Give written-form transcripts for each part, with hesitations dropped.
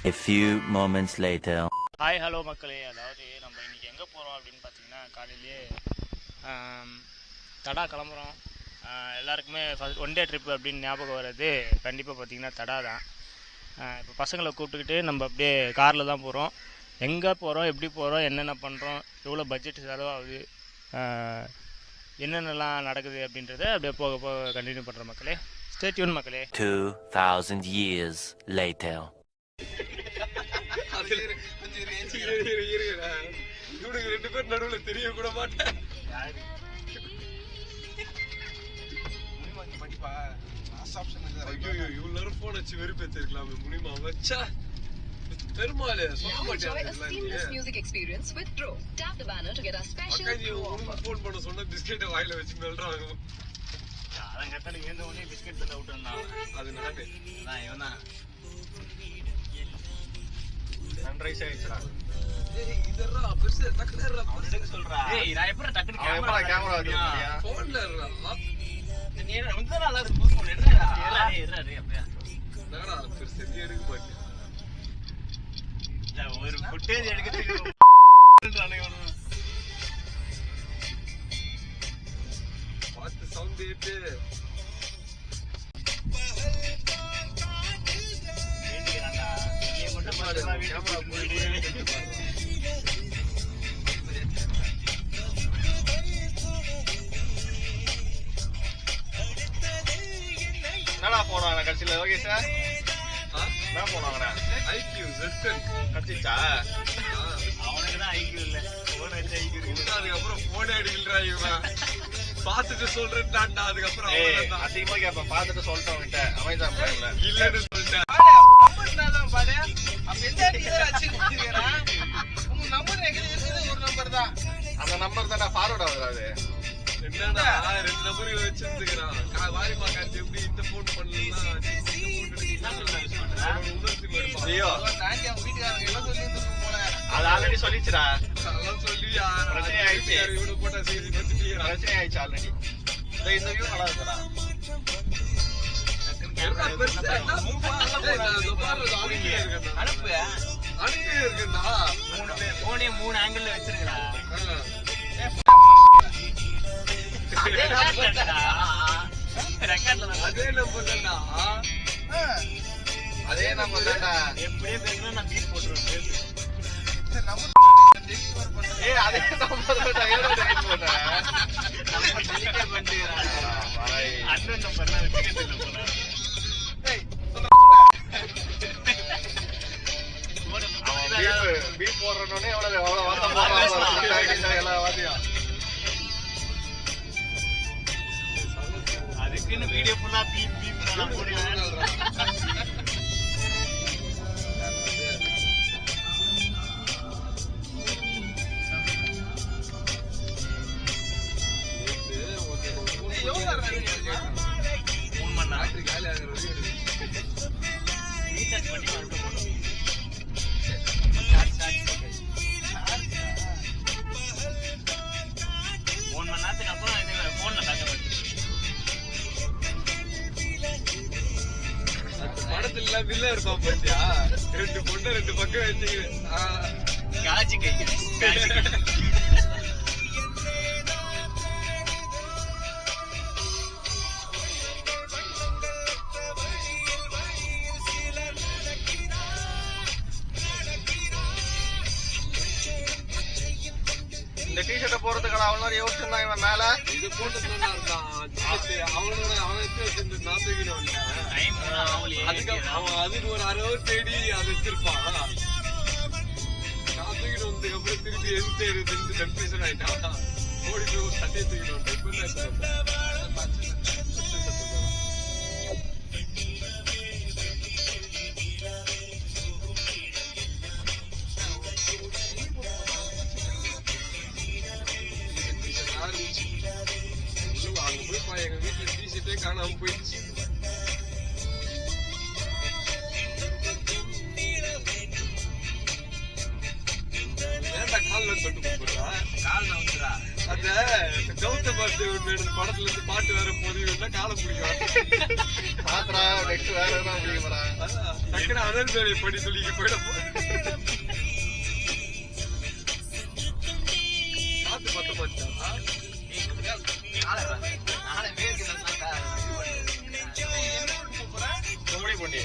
A few moments later. Hi hello மக்களே, அதாவது நம்ம இன்றைக்கி எங்கே போகிறோம் அப்படின்னு பார்த்தீங்கன்னா, காலையிலேயே தடா கிளம்புறோம். எல்லாருக்குமே ஒன் டே ட்ரிப் அப்படின்னு ஞாபகம் வர்றது கண்டிப்பாக பார்த்திங்கன்னா தடா தான். இப்போ பசங்களை கூப்பிட்டுக்கிட்டு நம்ம அப்படியே காரில் தான் போகிறோம். எங்கே போகிறோம், எப்படி போகிறோம், என்னென்ன பண்ணுறோம், எவ்வளோ பட்ஜெட் செலவாகுது, என்னென்னலாம் நடக்குது அப்படின்றத அப்படியே போக போக கண்டினியூ பண்ணுற மக்களே. ஸ்டே டியூன் மக்களே. 2000 years later. இவனுக்கு 2 பேர் நடுவுல தெரிய கூட மாட்டேன். ஐயோ, இவ்வளவு நேரம் போன் வச்சு வெறுப்பேத்திருக்கலாமே. முனிமா வச்சா பெருமாளே சொல்ல மாட்டேன். போன் பண்ண சொன்ன பிஸ்கெட்டை வாயில வச்சு மெல்றாங்க. அது நானே சன்ரைஸ் ஆயிடுச்சுடா. இதெல்லாம் பெருசா டக்குனு அவனுக்கு சொல்றா. நான் எப்பற டக்குனு கேமரா வைக்கறியா? போன்ல இருடா. நீ ரொம்ப நல்லா இருக்கு போன் எடுறா. ஏறா அப்படியே. என்னடா பெருசா எடுக்க மாட்டே. இல்ல ஒரு ஃபுட்டேஜ் எடுக்கிறதுக்கு சொல்றானே அவனு. பாத்து சவுண்ட் ஏத்து. என்னடா போனாங்க கட்சியில யோகேஷ்? என்ன போனாங்கடா? IQ Z10 கட்சிச்சா? அவனுக்கு தான் ஐக்யூ இல்ல. போன் வச்சு ஐக்யூ இருக்கு. அதுக்கப்புறம் போன் அடிக்கலடா இவன். பாத்துட்டு சொல்றேன்டா. அதுக்கப்புறம் அதிகமா கேப்ப. பாத்துட்டு சொல்லிட்டோம் கிட்ட அமேசான் பிரைம்ல இல்லன்னு சொல்லிட்டேன். நம்பர் என்னதான் பாரு. அப்ப எந்த அடியில வச்சு குடுத்துறா? உங்க நம்பர் எங்க இருக்குது? ஒரு நம்பர் தான். அந்த நம்பர் தான்டா ஃபார்வர்ட் ஆகுது. என்னடா 2 நம்பர் வச்சிருந்துக்கறான். வாரி பாக்காச்சு எப்படி இந்த போன் பண்ணலாம். ஐயோ தாண்டி அவங்க வீட்டுக்காரங்க எல்லாம் சொல்லிட்டு போல. அது ஆல்ரெடி சொல்லிச்சுடா. அதெல்லாம் சொல்லியா பிரச்சனை ஆயிடுச்சு. இவனு போட்டா செய்தி வந்துட்டீங்க. பிரச்சனை ஆயிடுச்சு ஆல்ரெடி. இந்த வியூ நல்லா இருக்குடா. அனுப்பி இருக்குடா. 3 ஆங்கிள் வச்சிருக்கா. அதே நம்பர் தான்டா. அதே நம்பர் தான்டா. எப்படியே பேசுனா நான் பீட் போட்டுருவேன். ஏய் அதே நம்பர் தான்டா. ஏடா டெலிட் பண்ண? நம்பர் டெலிட் பண்ணிட்டேன். பாய் அண்ணன் நம்பர் நான் டிக்கெட்ல போறேன். ஏய் பீட் போறனோனே எவ்வளவு வாசம் போறாங்க எல்லா வாதியா. அதுக்குன்னு வீடியோ ஃபுல்லா பீப் பீப் நான் போடுறேன். படத்துல வில்ல இருப்பான் பாத்தியா? 2 பொண்ணு 2 பக்கம் வச்சு காட்சி கை இந்த டிஷர்ட்டை போறதுக்கான அவனோட யோசிச்சிருந்தான் இவன் மேல. இது போட்டு சொன்னான் அவனோட நான் தூக்கிடுவான். அவன் அதுக்கு ஒரு 6 hour தேடி அதை வச்சிருப்பான். நான் தூக்கிட்டு வந்ததுக்கு அப்புறம் திருப்பி எது கன்ஃபியூஷன் ஆயிட்டான். ஓடி போய் ஒரு சட்டையை தூக்கிட்டு வந்தேன். அங்க போய் எங்க வீட்டுல டிஷர்ட்டே காணாம போயிடுச்சு. ஏன்டா கால்ல தொட்டு கூப்பிடுறா? கால் நவுத்துறா. அந்த கௌத பாட்டு படத்துல இருந்து பாட்டு வேற போதுன்னா காலம் பிடிக்கும். டக்குனு அதர் வேலையை பண்ணி சொல்லி போயிட காத்து பத்த மாட்டா கோமடி பண்ணி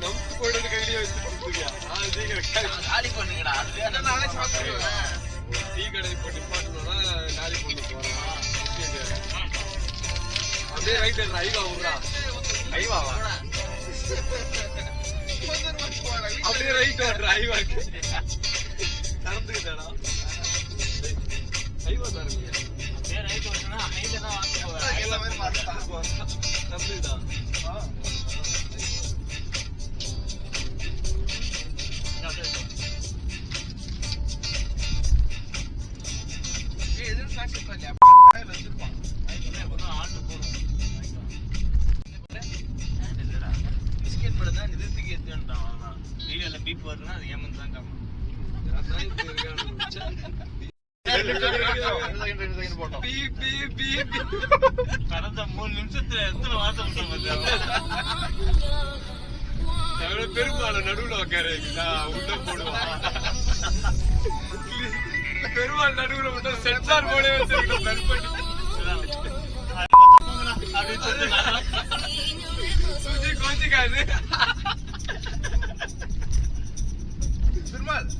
நமக்கு போயிட்டு கையிலேயே வச்சுட்டு டீ கடை போட்டு பாட்டுனா நாளை கொண்டு போறோம். அப்படியே ரைட் ஐவா விடுறா ஐவாவா அப்படியே ரைட் வர்ற ஐவாக்கு நடந்துக்கிட்டா ஐவா தரலையா நடந்துக்கிட்டா பிஸ்கெட் மட்டும் தான் நிறுத்திக்கு எடுத்துட்டான். வீடியோல பீப் வருதுன்னா அது ஏமன் தான் காணும். கடந்த 3 நிமிஷத்துல எத்தனை வார்த்தை விட்டோம். பெரும்பாலும் நடுவுல உட்காரு உள்ள போடுவான். பெருமாள் நடுவுல மட்டும் சென்சார் போல வச்சிருக்கோம். கோச்சிக்காது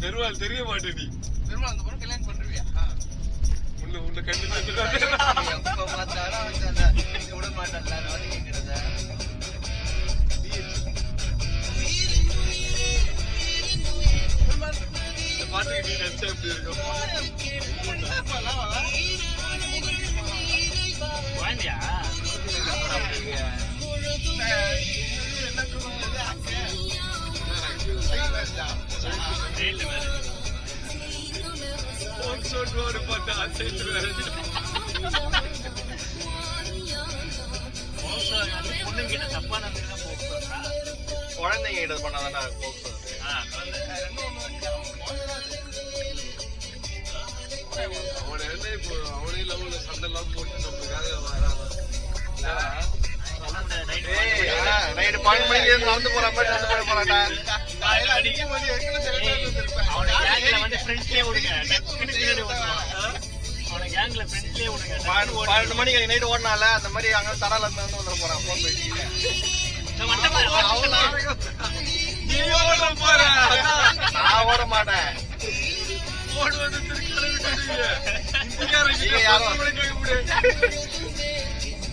பெருமாள் தெரிய மாட்டே நீ. பெருமாள் அந்த பொண்ணு கல்யாணம் பண்றியா? உன்ன கண்டு விட மாட்டேன். பாட்டுக்கு நீ நினைச்சா எப்படி இருக்கும்? குழந்தையா பொண்ணுங்கிட்ட தப்பான குழந்தைங்க கிட்ட பண்ணாதானே அவனே லவ்ல சண்டை எல்லாம் போட்டு நம்மளுக்காக நைட்டு 12 மணிக்கு நடந்து போற மாதிரி நடந்து போட போறாட்டா. அவனை கேங்ல வந்து ஃப்ரெண்ட்ஸ்லயே விடுங்க. அவனை கேங்ல ஃப்ரெண்ட்ஸ்லயே விடுங்க. 12 மணிக்கு நைட்டு ஓடினால அந்த மாதிரி அங்க தடால இருந்து வந்துட போறான். போன் பேசிட்டு நான் ஓட மாட்டேன்.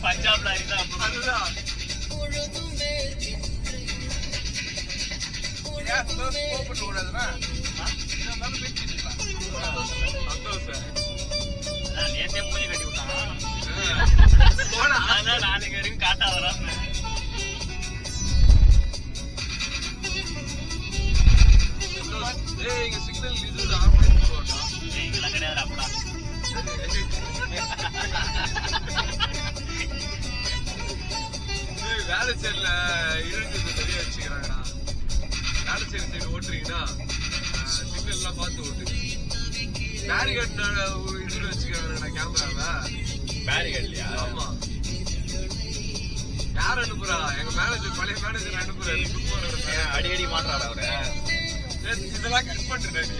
பஞ்சாப்ல அதுதான் நேத்தே மூஞ்சி கட்டி விட்டான். நாளைக்கு வரைக்கும் காட்டா வராம சிக்னல் இது இதெல்லாம் கிடையாது. அப்படா வேலை சேரில் இருந்தது சரியா வச்சுக்கிறாங்கண்ணா. வேலை சேரி சைடு ஓட்டுறீங்கன்னா சிக்னல் எல்லாம் பார்த்து ஓட்டுங்க. பேரிகேட் இதுல வச்சுக்கிறாங்கண்ணா கேமராவை. பேரிகேட்லையா? ஆமா. யார் அனுப்புறா? எங்க மேனேஜர் பழைய மேனேஜர் அனுப்புறாரு. அடிக்கடி மாட்டாரு அவரு. இதெல்லாம் கட் பண்றேன் நீ.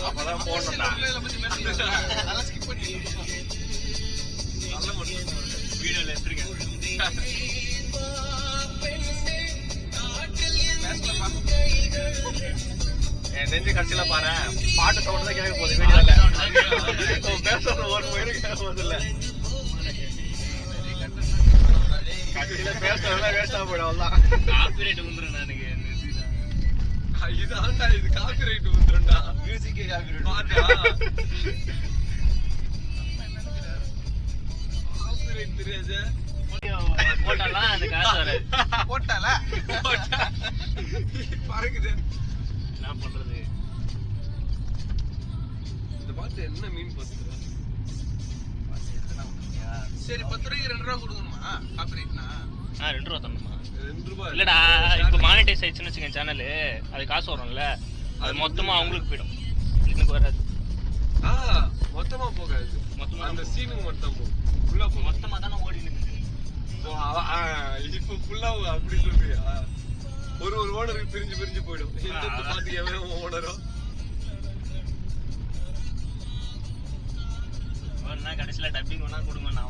அப்பதான் போடணும்டா. அதெல்லாம் ஸ்கிப் பண்ணி நல்ல மட்டும் வீடியோல எடுத்துருக்கேன். என் நெஞ்சு கடைசியில பாரு பாட்டு சவுண்ட் தான் கேட்க போகுது வீடியோல. பேசுறது ஒரு மணி கேட்க போகுது இல்ல. கடைசியில பேசுறதுலாம் வேஸ்டா போயிடும். அவ்வளவுதான். காப்பிரைட் வந்துடும். எனக்கு இதான்டா இது காப்பிரைட் வந்துடும்டா. மியூசிக்கே காப்பிரைட் பாட்டா. காப்பிரைட் தெரியாது. போட்டாலாம் அந்த காசு வராது. போட்டால பறக்குது. என்ன பண்றது? பார்த்து என்ன மீன் பத்து சரி 10 ரூபாய்க்கு 2 ரூபா கொடுக்கணுமா காப்பிரைட்னா 2 ரூபா தரணுமா 2 ரூபாய் இல்லடா இப்போ மானிட்டைஸ் ஆயிடுச்சுன்னு வச்சுக்கோங்க சேனல் அது காசு வரும்ல அது மொத்தமா அவங்களுக்கு போயிடும் எனக்கு வராது மொத்தமா போகாது மொத்தமா அந்த சீனுக்கு மட்டும் போகும் ஃபுல்லா போகும் மொத்தமா தானே ஓடி நிற்குது இப்போ ஃபுல்லா அப்படி சொல்றியா ஒரு ஓனருக்கு பிரிஞ்சு போயிடும் இந்த பாத்து எவன் ஓனரோ கடைசியில டப்பிங் ஒன்னா கொடுங்க நான்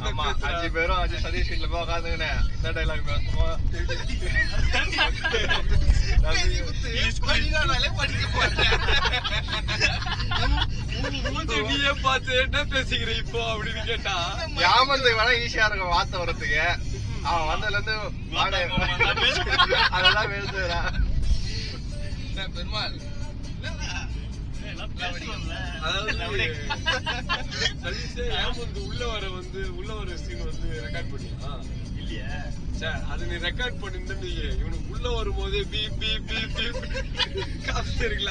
ஆமா 5 பேரும் அஜய் சதீஷ் வீட்டுல போய் உட்காந்துங்கண்ணே இந்த டைலாக் பேசுவோம் நீயே பார்த்து என்ன பேசிக்கிற இப்போ அப்படின்னு கேட்டா யாமந்து வேணா ஈஸியா இருக்கும் வார்த்தை வரதுக்கு அவன் வந்ததுல இருந்து அதெல்லாம் பேசுறா பெருமாள் உள்ள வர சீன் வந்து ரெக்கார்ட் பண்ணியா இல்லையா சார் அது நீ ரெக்கார்ட் பண்ணிருந்தா இவனுக்கு உள்ள வரும்போதே பீ பீ பீ பீ காமிச்சிருக்கல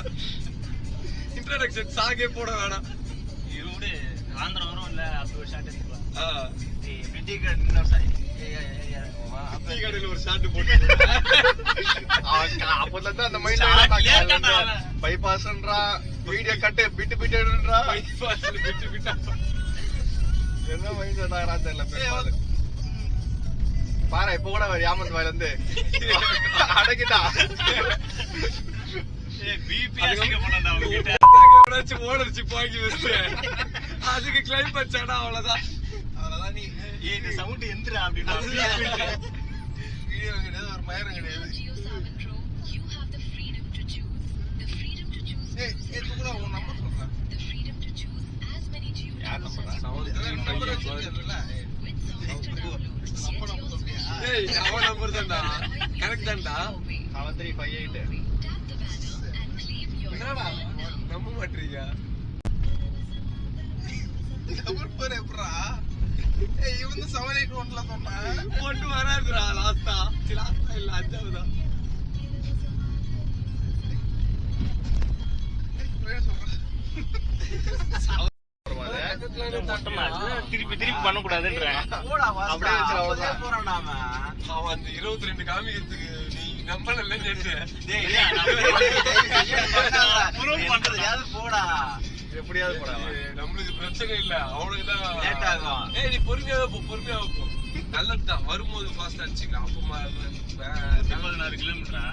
இன்ட்ரோடக்ஷன் சாங்கே போட வேணாம் இவரு ஆந்திரம் வரும் இல்ல அப்படி ஒரு ஷாட் எடுத்துக்கலாம் டீ கடையில ஒரு ஷாட் போட்டு அப்பல இருந்து அந்த மைண்ட் பைபாஸ்ன்றா வீடியோ கட்டு பிட்டுன்றா பைபாஸ் பிட்டா என்ன மைண்ட் வந்தாரா தெரியல பாரு இப்ப கூட யாமந்த் வாயில இருந்து அடக்கிட்டா ஓனர்ஷிப் வாங்கி வச்சு அதுக்கு கிளைம் பண்ணாடா அவ்வளவுதான் நீ இந்த சவுண்ட் எந்திரா அப்படின்னா வீடியோ கிடையாது ஒரு மயிரம் கிடையாது உன் நம்பர் சொல்றேன் யார் அவன் நம்பர் தான்டா கரெக்ட் தான்டா 7358 என்னடா நம்ப மாட்டீங்க நம்பர் பேர் எப்படா இவங்க 781ல சொன்னா போட்டு வராதுடா லாஸ்டா இல்ல அஞ்சாவதா திருப்பி பண்ண கூடாதுன்றேன் அவன் அந்த 22 காமிக்கிறதுக்கு நீ நம்பல எப்படியாவது போடா நம்மளுக்கு பிரச்சனை இல்ல அவனுக்குதான் நீ பொறுமையா போ நல்லதுதான் வரும்போது ஃபாஸ்டா அடிச்சுக்கலாம் அப்பமா 16 கிலோமீட்டரா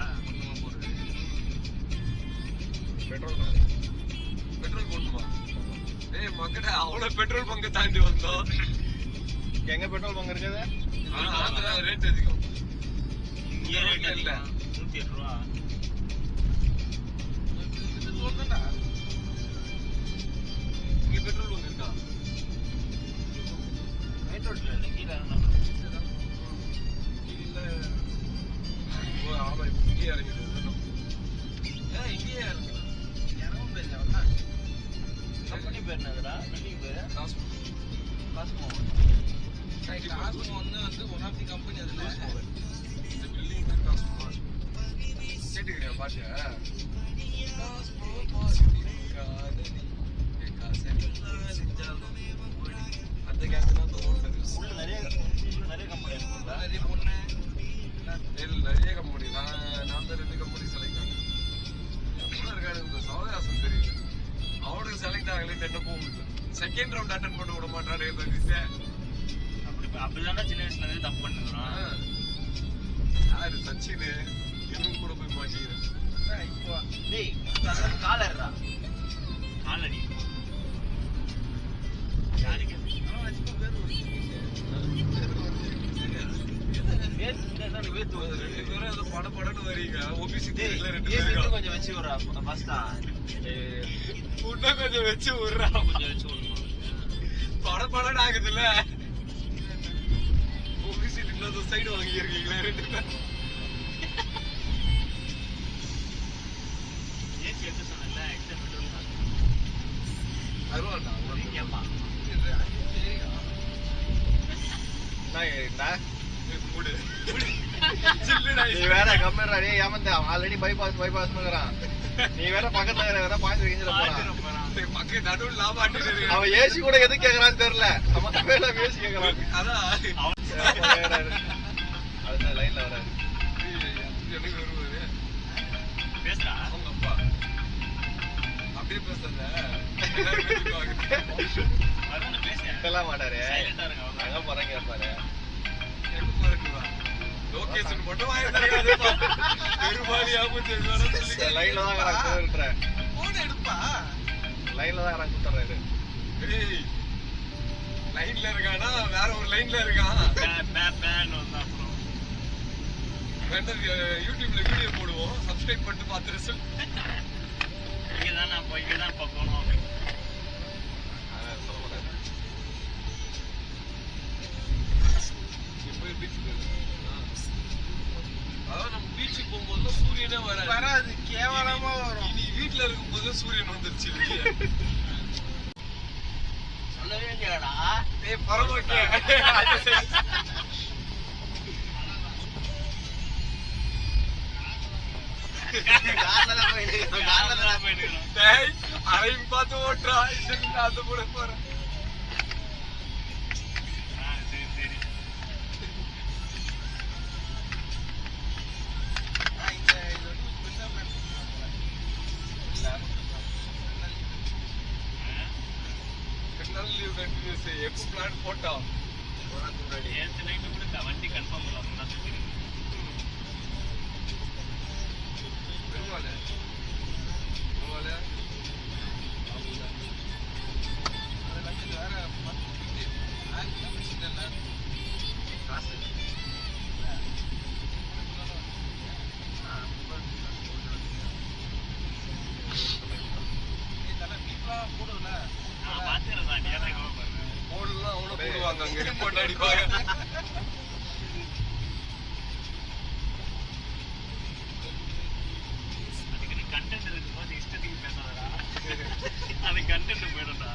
பெட்ரோல் போடணுமா மக்கட அவ்வளவு பெட்ரோல் பங்கு தாண்டி வந்தோம் எங்க பெட்ரோல் பங்கு இருக்குது ரேட் அதிகம் இங்க ரேட் இல்ல 108 ரூபா இங்க பெட்ரோல் பங்கு இருக்கா மெயின் ரோட்ல கீழ ஆமா இங்கே இறங்குது இங்கேயே இறங்குது கம்பெனி பேர் என்னதுடா பில்டிங் பேரு காஸ்மோ வந்து ஒன் ஆஃப் தி கம்பெனி அதுல இந்த பில்டிங் பேர் காஸ்மோ கேட்டுக்கிறியா பாட்டியா அந்த கேங்க்லாம் தோணுது உள்ள நிறைய கம்பெனி இருக்குல்ல நிறைய பொண்ணு நிறைய கம்பெனி நான் தான் 2 கம்பெனி செலக்ட் ஆனேன் எப்படிலாம் இருக்காது இந்த சவகாசம் தெரியல அவனுக்கு செலக்ட் ஆகலைன்னு என்ன போக முடியல செகண்ட் ரவுண்ட் அட்டன் பண்ண விட மாட்டானே அப்படிதான் சின்ன வயசுல இருந்து தப்பு பண்ணுறான் யாரு சச்சின் இவங்க கூட போய் மாட்டிக்கிறேன் இப்போ டேய் காலர்டா காலடி யாருக்கு படப்படன்னு வரீங்க ஓபிசி கொஞ்சம் வச்சு விடுறா ஃபர்ஸ்டா கொஞ்சம் வச்சு விடுறா கொஞ்சம் வச்சு விடணும் படப்படன்னு ஆகுதுல்ல ஓபிசி இன்னொரு சைடு வாங்கியிருக்கீங்களா 2 பேர் ஏசி எடுத்து சொன்னல எக்ஸ்ட்ரா பெட்ரோல் அருவாண்டா கேப்பா நீ வேற கம்மிடுறா ஏமாந்த ஆல்ரெடி பைபாஸ் பைபாஸ் நீ வேற பக்கத்துல வேற பாயிண்ட் கிஞ்சிட போறான். பக்கம் நடுவில் லாபம் ஆட்டிட்டு அவன் ஏசி கூட எது கேக்குறான்னு தெரியல. நம்ம வேலை ஏசி கேக்குறான். அதான் அது லைன்ல வராது. எனக்கு வருவது பேசுறா அவங்க அப்பா அப்படியே பேசுறத இதெல்லாம் மாட்டாரு. அங்க போறேங்க இருப்பாரு. எனக்கு போறதுவா லொகேஷன் மட்டும் வாங்கி தரேன். பெருமாளியாவும் சொல்லுவாரு. லைன்ல தான் இருக்கிறேன். போன் எடுப்பா. லைன்ல தான் நான் கூட்டறாரு. ஏய் லைன்ல இருக்கானா வேற ஒரு லைன்ல இருக்கான். பேன் வந்து அப்புறம் வேண்டாம் யூடியூப்ல வீடியோ போடுவோம். சப்ஸ்கிரைப் பண்ணிட்டு பார்த்து ரிசல்ட். இங்க தான் போகணும். அதான் சொல்ல மாட்டாரு. போய் பீச்சுக்கு அதாவது நம்ம பீச்சுக்கு போகும்போது சூரியனே வராது. கேவலமா வரும். நீ வீட்டுல இருக்கும்போது சூரியன் வந்துருச்சு இல்லையா? சொல்லவே இல்லையாடா. ஏய் பரவாயில்லை. டேய் அரையும் பார்த்து ஓட்டுறா. அந்த கூட போறேன். எப்போ பிளான் போட்டோம் வண்டி கன்ஃபார்ம் பண்ணலாம். பெருமாள் போடலாம் அவனை போடுவாங்க. அங்க ரிப்போர்ட் அடிப்பாங்க. அதுக்கு நீ கண்டென்ட் இருக்கும்போது இஷ்டத்துக்கு பேசாதடா. அது கண்டென்ட் போயிடும்டா.